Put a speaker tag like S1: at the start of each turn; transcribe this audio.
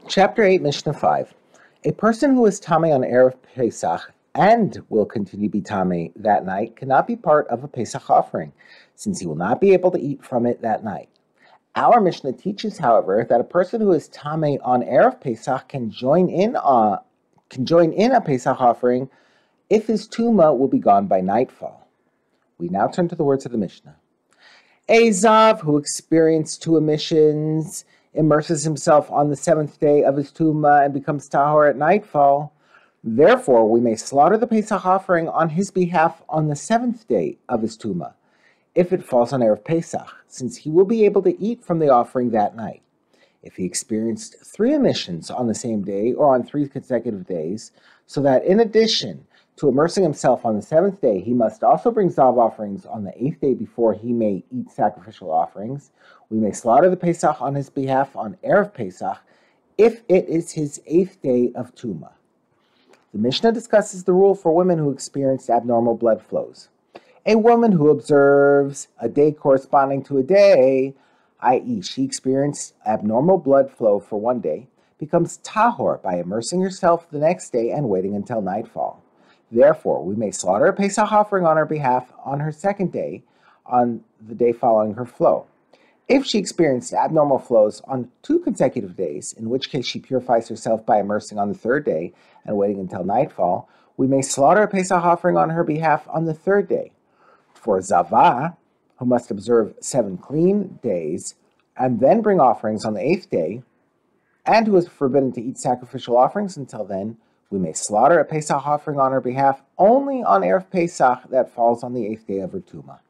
S1: Chapter 8, Mishnah 5. A person who is Tameh on Erev Pesach and will continue to be Tameh that night cannot be part of a Pesach offering, since he will not be able to eat from it that night. Our Mishnah teaches, however, that a person who is Tameh on Erev Pesach can join in a Pesach offering if his Tumah will be gone by nightfall. We now turn to the words of the Mishnah. A Zav who experienced two emissions immerses himself on the seventh day of his Tumah and becomes Tahor at nightfall. Therefore, we may slaughter the Pesach offering on his behalf on the seventh day of his Tumah, if it falls on Erev Pesach, since he will be able to eat from the offering that night. If he experienced three emissions on the same day or on 3 consecutive days, so that in addition to immersing himself on the seventh day, he must also bring Zav offerings on the 8th day before he may eat sacrificial offerings, we may slaughter the Pesach on his behalf on Erev Pesach if it is his 8th day of Tumah. The Mishnah discusses the rule for women who experienced abnormal blood flows. A woman who observes a day corresponding to a day, i.e., she experienced abnormal blood flow for one day, becomes Tahor by immersing herself the next day and waiting until nightfall. Therefore, we may slaughter a Pesach offering on her behalf on her second day, on the day following her flow. If she experienced abnormal flows on 2 consecutive days, in which case she purifies herself by immersing on the third day and waiting until nightfall, we may slaughter a Pesach offering on her behalf on the third day. For Zavah, who must observe 7 clean days and then bring offerings on the 8th day, and who is forbidden to eat sacrificial offerings until then, we may slaughter a Pesach offering on her behalf only on Erev Pesach that falls on the 8th day of her Tumah.